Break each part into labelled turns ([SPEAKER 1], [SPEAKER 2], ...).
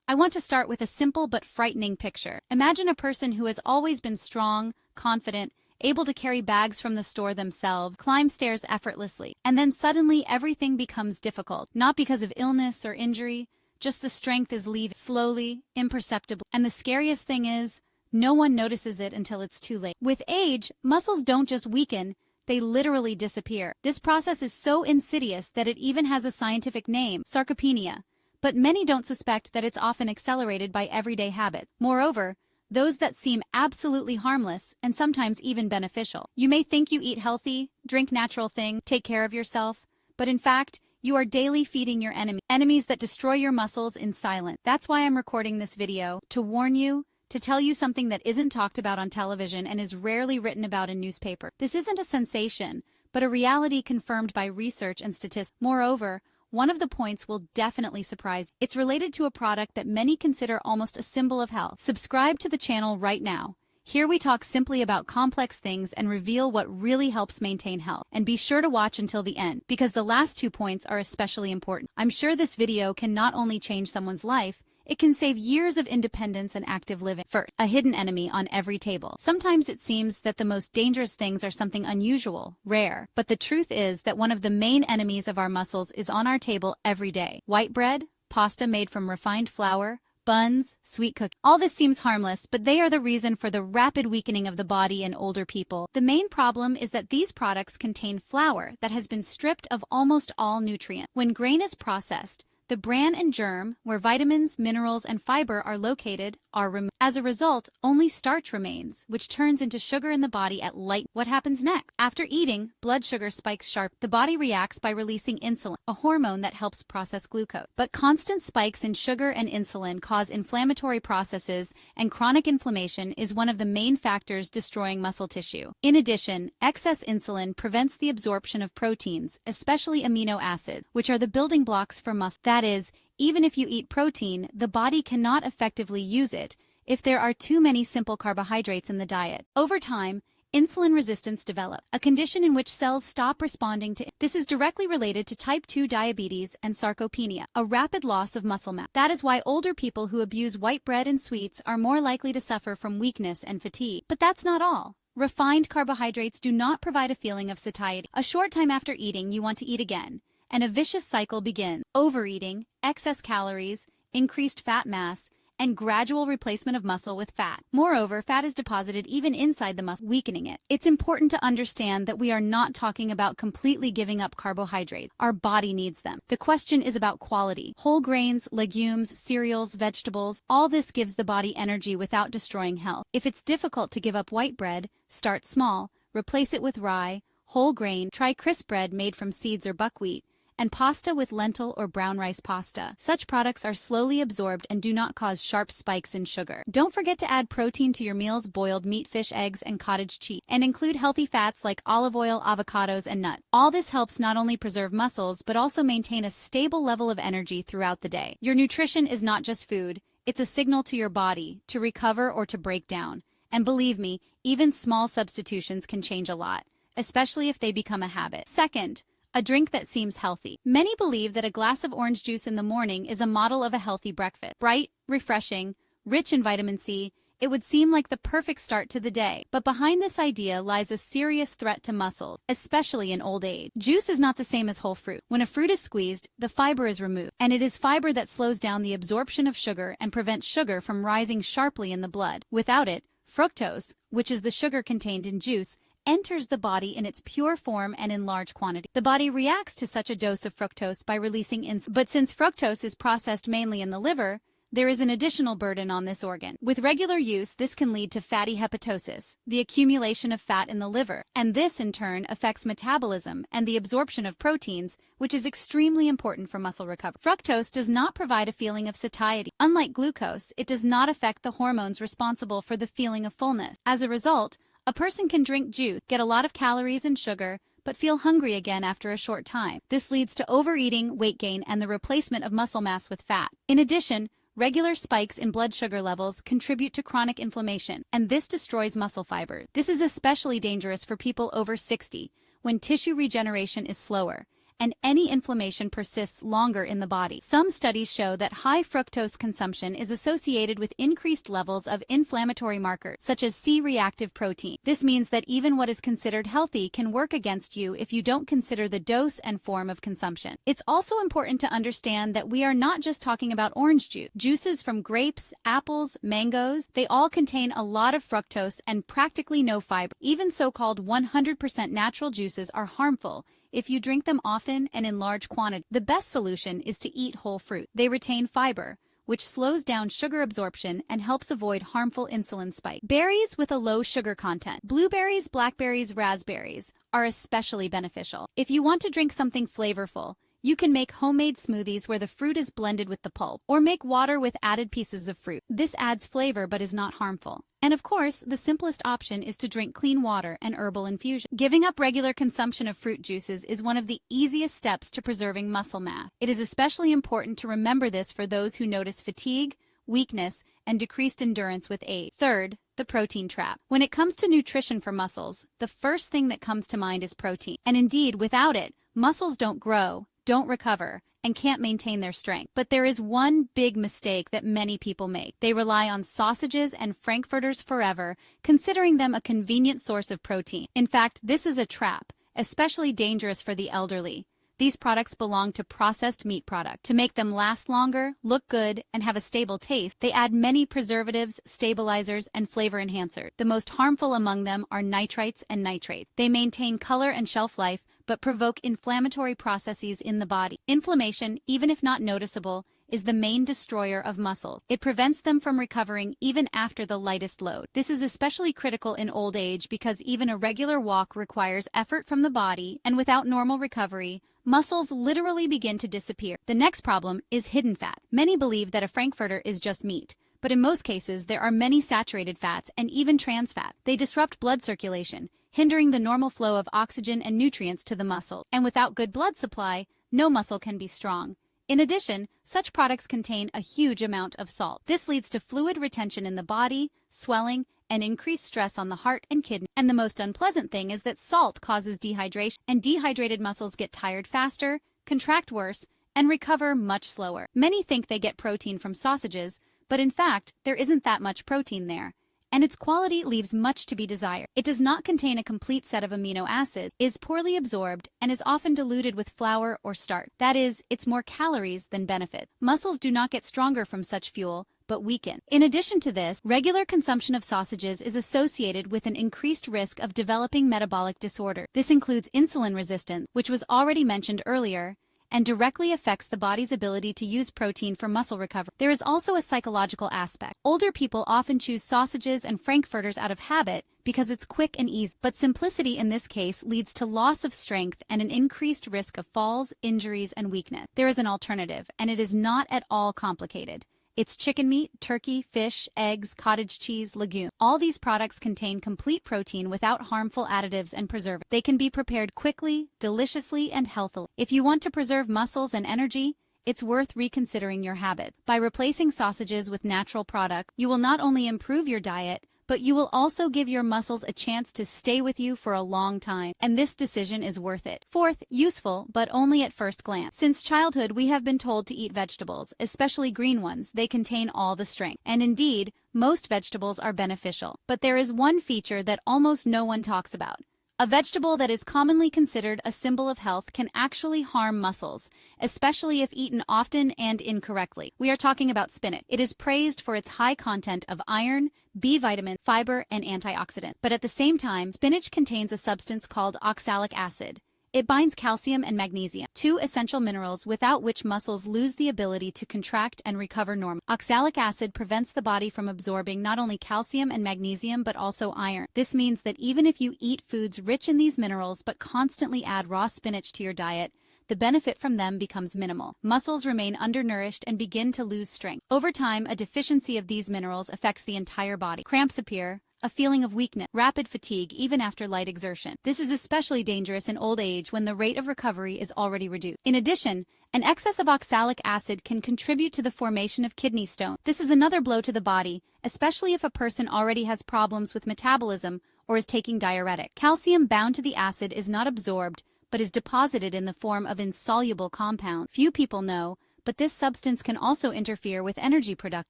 [SPEAKER 1] I want to start with a simple but frightening picture. Imagine a person who has always been strong, confident, able to carry bags from the store themselves, climb stairs effortlessly, and then suddenly everything becomes difficult, not because of illness or injury, just the strength is leaving slowly, imperceptibly. And the scariest thing is, no one notices it until it's too late. With age, muscles don't just weaken, they literally disappear. This process is so insidious that it even has a scientific name, sarcopenia. But many don't suspect that it's often accelerated by everyday habit. Moreover, those that seem absolutely harmless and sometimes even beneficial. You may think you eat healthy, drink natural things, take care of yourself, but in fact, you are daily feeding your enemies that destroy your muscles in silence. That's why I'm recording this video, to warn you, to tell you something that isn't talked about on television and is rarely written about in newspaper. This isn't a sensation, but a reality confirmed by research and statistics. Moreover, one of the points will definitely surprise you. It's related to a product that many consider almost a symbol of health. Subscribe to the channel right now. Here we talk simply about complex things and reveal what really helps maintain health. And be sure to watch until the end, because the last 2 points are especially important. I'm sure this video can not only change someone's life, it can save years of independence and active living. First, a hidden enemy on every table. Sometimes it seems that the most dangerous things are something unusual, rare, but the truth is that one of the main enemies of our muscles is on our table every day. White bread, pasta made from refined flour, buns, sweet cookies. All this seems harmless, but they are the reason for the rapid weakening of the body in older people. The main problem is that these products contain flour that has been stripped of almost all nutrients. When grain is processed, the bran and germ, where vitamins, minerals, and fiber are located, are removed. As a result, only starch remains, which turns into sugar in the body at light. What happens next? After eating, blood sugar spikes sharp. The body reacts by releasing insulin, a hormone that helps process glucose. But constant spikes in sugar and insulin cause inflammatory processes, and chronic inflammation is one of the main factors destroying muscle tissue. In addition, excess insulin prevents the absorption of proteins, especially amino acids, which are the building blocks for muscle. That is, even if you eat protein, the body cannot effectively use it if there are too many simple carbohydrates in the diet. Over time, insulin resistance develops, a condition in which cells stop responding to. This is directly related to type 2 diabetes and sarcopenia, a rapid loss of muscle mass. That is why older people who abuse white bread and sweets are more likely to suffer from weakness and fatigue. But that's not all. Refined carbohydrates do not provide a feeling of satiety. A short time after eating, you want to eat again, and a vicious cycle begins. Overeating, excess calories, increased fat mass, and gradual replacement of muscle with fat. Moreover, fat is deposited even inside the muscle, weakening it. It's important to understand that we are not talking about completely giving up carbohydrates. Our body needs them. The question is about quality. Whole grains, legumes, cereals, vegetables, all this gives the body energy without destroying health. If it's difficult to give up white bread, start small. Replace it with rye, whole grain, try crisp bread made from seeds or buckwheat, and pasta with lentil or brown rice pasta. Such products are slowly absorbed and do not cause sharp spikes in sugar. Don't forget to add protein to your meals: boiled meat, fish, eggs, and cottage cheese. And include healthy fats like olive oil, avocados, and nuts. All this helps not only preserve muscles, but also maintain a stable level of energy throughout the day. Your nutrition is not just food, it's a signal to your body to recover or to break down. And believe me, even small substitutions can change a lot, especially if they become a habit. Second, a drink that seems healthy. Many believe that a glass of orange juice in the morning is a model of a healthy breakfast. Bright, refreshing, rich in vitamin C, it would seem like the perfect start to the day. But behind this idea lies a serious threat to muscle, especially in old age. Juice is not the same as whole fruit. When a fruit is squeezed, the fiber is removed, and it is fiber that slows down the absorption of sugar and prevents sugar from rising sharply in the blood. Without it, fructose, which is the sugar contained in juice, enters the body in its pure form and in large quantity. The body reacts to such a dose of fructose by releasing insulin. But since fructose is processed mainly in the liver, there is an additional burden on this organ. With regular use, this can lead to fatty hepatosis, the accumulation of fat in the liver, and this in turn affects metabolism and the absorption of proteins, which is extremely important for muscle recovery. Fructose does not provide a feeling of satiety. Unlike glucose, it does not affect the hormones responsible for the feeling of fullness. As a result, a person can drink juice, get a lot of calories and sugar, but feel hungry again after a short time. This leads to overeating, weight gain, and the replacement of muscle mass with fat. In addition, regular spikes in blood sugar levels contribute to chronic inflammation, and this destroys muscle fibers. This is especially dangerous for people over 60, when tissue regeneration is slower, and any inflammation persists longer in the body. Some studies show that high fructose consumption is associated with increased levels of inflammatory markers, such as C-reactive protein. This means that even what is considered healthy can work against you if you don't consider the dose and form of consumption. It's also important to understand that we are not just talking about orange juice. Juices from grapes, apples, mangoes, they all contain a lot of fructose and practically no fiber. Even so-called 100% natural juices are harmful if you drink them often and in large quantity. The best solution is to eat whole fruit. They retain fiber, which slows down sugar absorption and helps avoid harmful insulin spikes. Berries with a low sugar content. Blueberries, blackberries, raspberries are especially beneficial. If you want to drink something flavorful, you can make homemade smoothies where the fruit is blended with the pulp, or make water with added pieces of fruit. This adds flavor but is not harmful. And of course, the simplest option is to drink clean water and herbal infusion. Giving up regular consumption of fruit juices is one of the easiest steps to preserving muscle mass. It is especially important to remember this for those who notice fatigue, weakness, and decreased endurance with age. Third, the protein trap. When it comes to nutrition for muscles, the first thing that comes to mind is protein. And indeed, without it, muscles don't grow, don't recover, and can't maintain their strength. But there is one big mistake that many people make. They rely on sausages and frankfurters forever, considering them a convenient source of protein. In fact, this is a trap, especially dangerous for the elderly. These products belong to processed meat products. To make them last longer, look good, and have a stable taste, they add many preservatives, stabilizers, and flavor enhancers. The most harmful among them are nitrites and nitrates. They maintain color and shelf life, but provoke inflammatory processes in the body. Inflammation, even if not noticeable, is the main destroyer of muscles. It prevents them from recovering even after the lightest load. This is especially critical in old age because even a regular walk requires effort from the body, and without normal recovery, muscles literally begin to disappear. The next problem is hidden fat. Many believe that a frankfurter is just meat, but in most cases there are many saturated fats and even trans fat. They disrupt blood circulation, hindering the normal flow of oxygen and nutrients to the muscle. And without good blood supply, no muscle can be strong. In addition, such products contain a huge amount of salt. This leads to fluid retention in the body, swelling, and increased stress on the heart and kidney. And the most unpleasant thing is that salt causes dehydration, and dehydrated muscles get tired faster, contract worse, and recover much slower. Many think they get protein from sausages, but in fact, there isn't that much protein there, and its quality leaves much to be desired. It does not contain a complete set of amino acids, is poorly absorbed, and is often diluted with flour or starch. That is, it's more calories than benefit. Muscles do not get stronger from such fuel, but weaken. In addition to this, regular consumption of sausages is associated with an increased risk of developing metabolic disorder. This includes insulin resistance, which was already mentioned earlier, and directly affects the body's ability to use protein for muscle recovery. There is also a psychological aspect. Older people often choose sausages and frankfurters out of habit because it's quick and easy, but simplicity in this case leads to loss of strength and an increased risk of falls, injuries, and weakness. There is an alternative, and it is not at all complicated. It's chicken meat, turkey, fish, eggs, cottage cheese, legumes. All these products contain complete protein without harmful additives and preservatives. They can be prepared quickly, deliciously, and healthily. If you want to preserve muscles and energy, it's worth reconsidering your habits. By replacing sausages with natural products, you will not only improve your diet, but you will also give your muscles a chance to stay with you for a long time, and this decision is worth it. Fourth, useful, but only at first glance. Since childhood, we have been told to eat vegetables, especially green ones. They contain all the strength. And indeed, most vegetables are beneficial. But there is one feature that almost no one talks about. A vegetable that is commonly considered a symbol of health can actually harm muscles, especially if eaten often and incorrectly. We are talking about spinach. It is praised for its high content of iron, B vitamin, fiber, and antioxidant. But at the same time, spinach contains a substance called oxalic acid. It binds calcium and magnesium, two essential minerals without which muscles lose the ability to contract and recover normally. Oxalic acid prevents the body from absorbing not only calcium and magnesium but also iron. This means that even if you eat foods rich in these minerals but constantly add raw spinach to your diet, the benefit from them becomes minimal. Muscles remain undernourished and begin to lose strength. Over time, a deficiency of these minerals affects the entire body. Cramps appear, a feeling of weakness, rapid fatigue even after light exertion. This is especially dangerous in old age when the rate of recovery is already reduced. In addition, an excess of oxalic acid can contribute to the formation of kidney stones. This is another blow to the body, especially if a person already has problems with metabolism or is taking diuretic. Calcium bound to the acid is not absorbed, but is deposited in the form of insoluble compound. Few people know, but this substance can also interfere with energy production.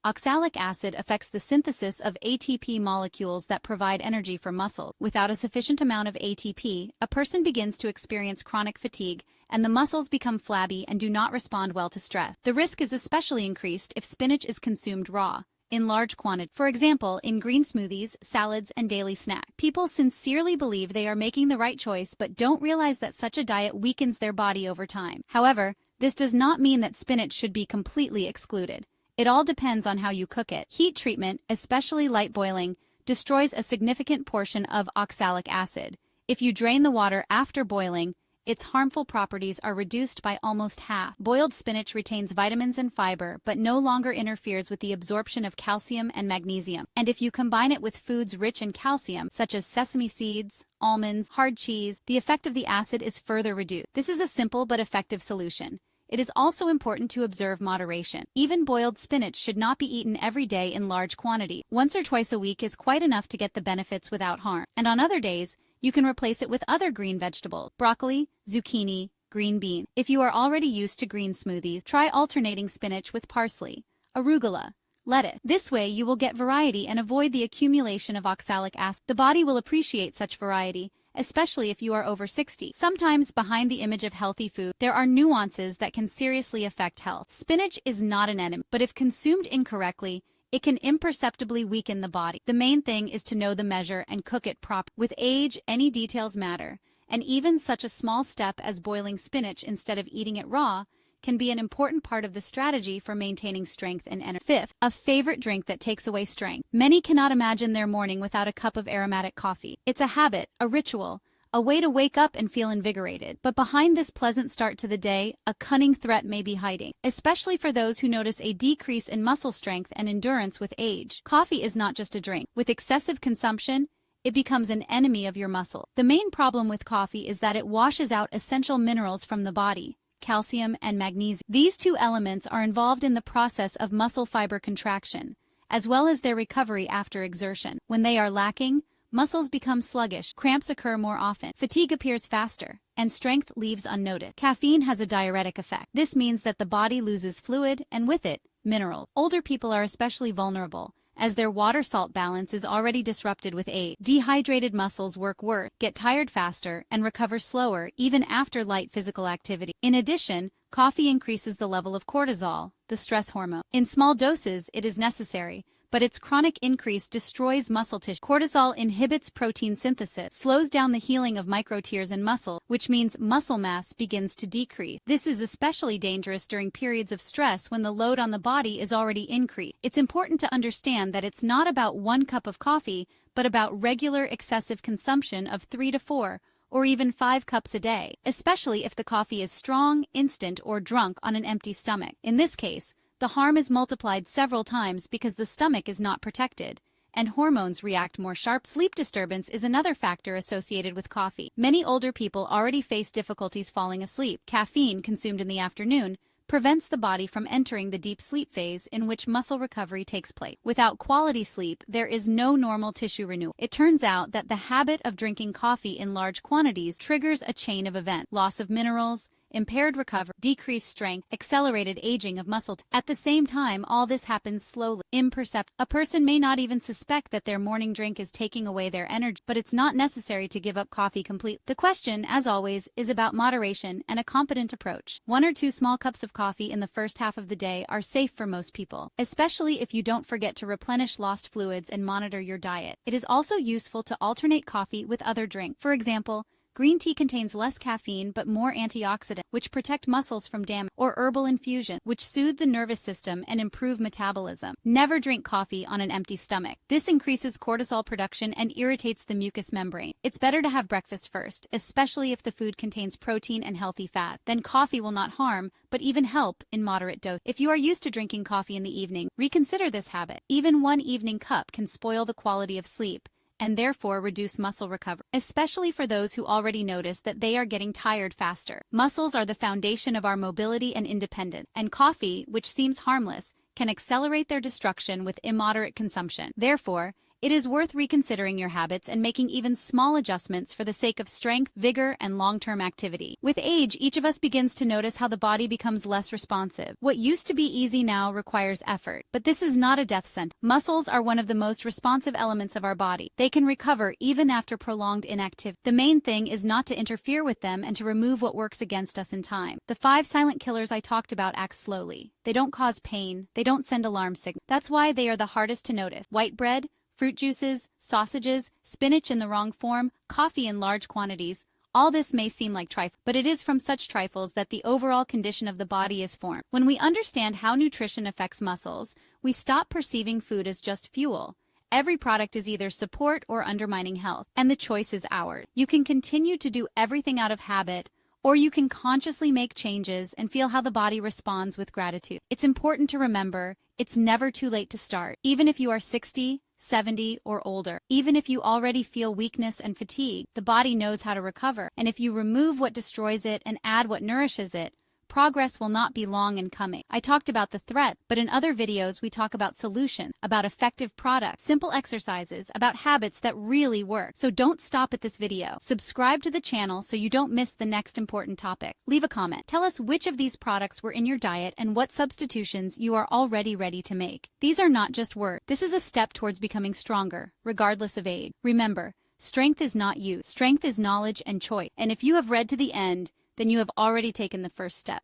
[SPEAKER 1] Oxalic acid affects the synthesis of ATP molecules that provide energy for muscle. Without a sufficient amount of ATP, a person begins to experience chronic fatigue, and the muscles become flabby and do not respond well to stress. The risk is especially increased if spinach is consumed raw, in large quantity. For example, in green smoothies, salads, and daily snacks. People sincerely believe they are making the right choice but don't realize that such a diet weakens their body over time. However, this does not mean that spinach should be completely excluded. It all depends on how you cook it. Heat treatment, especially light boiling, destroys a significant portion of oxalic acid. If you drain the water after boiling, its harmful properties are reduced by almost half. Boiled spinach retains vitamins and fiber, but no longer interferes with the absorption of calcium and magnesium. And if you combine it with foods rich in calcium, such as sesame seeds, almonds, hard cheese, the effect of the acid is further reduced. This is a simple but effective solution. It is also important to observe moderation. Even boiled spinach should not be eaten every day in large quantity. Once or twice a week is quite enough to get the benefits without harm. And on other days, you can replace it with other green vegetables: broccoli, zucchini, green beans. If you are already used to green smoothies, try alternating spinach with parsley, arugula, lettuce. This way you will get variety and avoid the accumulation of oxalic acid. The body will appreciate such variety, especially if you are over 60. Sometimes behind the image of healthy food, there are nuances that can seriously affect health. Spinach is not an enemy, but if consumed incorrectly, it can imperceptibly weaken the body. The main thing is to know the measure and cook it properly. With age, any details matter, and even such a small step as boiling spinach instead of eating it raw can be an important part of the strategy for maintaining strength and energy. Fifth, a favorite drink that takes away strength. Many cannot imagine their morning without a cup of aromatic coffee. It's a habit, a ritual, a way to wake up and feel invigorated. But behind this pleasant start to the day, a cunning threat may be hiding, especially for those who notice a decrease in muscle strength and endurance with age. Coffee is not just a drink. With excessive consumption, it becomes an enemy of your muscle. The main problem with coffee is that it washes out essential minerals from the body: calcium and magnesium. These two elements are involved in the process of muscle fiber contraction, as well as their recovery after exertion. When they are lacking, muscles become sluggish, cramps occur more often, fatigue appears faster, and strength leaves unnoticed. Caffeine has a diuretic effect. This means that the body loses fluid and with it, minerals. Older people are especially vulnerable, as their water-salt balance is already disrupted with age. Dehydrated muscles work worse, get tired faster, and recover slower even after light physical activity. In addition, coffee increases the level of cortisol, the stress hormone. In small doses, it is necessary, but its chronic increase destroys muscle tissue. Cortisol inhibits protein synthesis, slows down the healing of microtears in muscle, which means muscle mass begins to decrease. This is especially dangerous during periods of stress when the load on the body is already increased. It's important to understand that it's not about 1 cup of coffee, but about regular excessive consumption of 3 to 4 or even 5 cups a day, especially if the coffee is strong, instant, or drunk on an empty stomach. In this case, the harm is multiplied several times because the stomach is not protected, and hormones react more sharp. Sleep disturbance is another factor associated with coffee. Many older people already face difficulties falling asleep. Caffeine consumed in the afternoon prevents the body from entering the deep sleep phase in which muscle recovery takes place. Without quality sleep, there is no normal tissue renewal. It turns out that the habit of drinking coffee in large quantities triggers a chain of events: loss of minerals, impaired recovery, decreased strength, accelerated aging of muscle. At the same time, all this happens slowly, imperceptibly. A person may not even suspect that their morning drink is taking away their energy, but it's not necessary to give up coffee completely. The question, as always, is about moderation and a competent approach. 1 or 2 small cups of coffee in the first half of the day are safe for most people, especially if you don't forget to replenish lost fluids and monitor your diet. It is also useful to alternate coffee with other drinks. For example, green tea contains less caffeine but more antioxidants, which protect muscles from damage, or herbal infusion, which soothe the nervous system and improve metabolism. Never drink coffee on an empty stomach. This increases cortisol production and irritates the mucous membrane. It's better to have breakfast first, especially if the food contains protein and healthy fat. Then coffee will not harm, but even help in moderate dose. If you are used to drinking coffee in the evening, reconsider this habit. Even 1 evening cup can spoil the quality of sleep, and therefore reduce muscle recovery, especially for those who already notice that they are getting tired faster. Muscles are the foundation of our mobility and independence, and coffee, which seems harmless, can accelerate their destruction with immoderate consumption. Therefore, it is worth reconsidering your habits and making even small adjustments for the sake of strength, vigor, and long-term activity. With age, each of us begins to notice how the body becomes less responsive. What used to be easy now requires effort. But this is not a death sentence. Muscles are one of the most responsive elements of our body. They can recover even after prolonged inactivity. The main thing is not to interfere with them and to remove what works against us in time. The 5 silent killers I talked about act slowly. They don't cause pain. They don't send alarm signals. That's why they are the hardest to notice. White bread, fruit juices, sausages, spinach in the wrong form, coffee in large quantities. All this may seem like trifles, but it is from such trifles that the overall condition of the body is formed. When we understand how nutrition affects muscles, we stop perceiving food as just fuel. Every product is either support or undermining health, and the choice is ours. You can continue to do everything out of habit, or you can consciously make changes and feel how the body responds with gratitude. It's important to remember, it's never too late to start. Even if you are 60, 70, or older. Even if you already feel weakness and fatigue, the body knows how to recover. And if you remove what destroys it and add what nourishes it, progress will not be long in coming. I talked about the threat, but in other videos we talk about solutions, about effective products, simple exercises, about habits that really work. So don't stop at this video. Subscribe to the channel so you don't miss the next important topic. Leave a comment. Tell us which of these products were in your diet and what substitutions you are already ready to make. These are not just words. This is a step towards becoming stronger, regardless of age. Remember, strength is not youth. Strength is knowledge and choice. And if you have read to the end, then you have already taken the first step.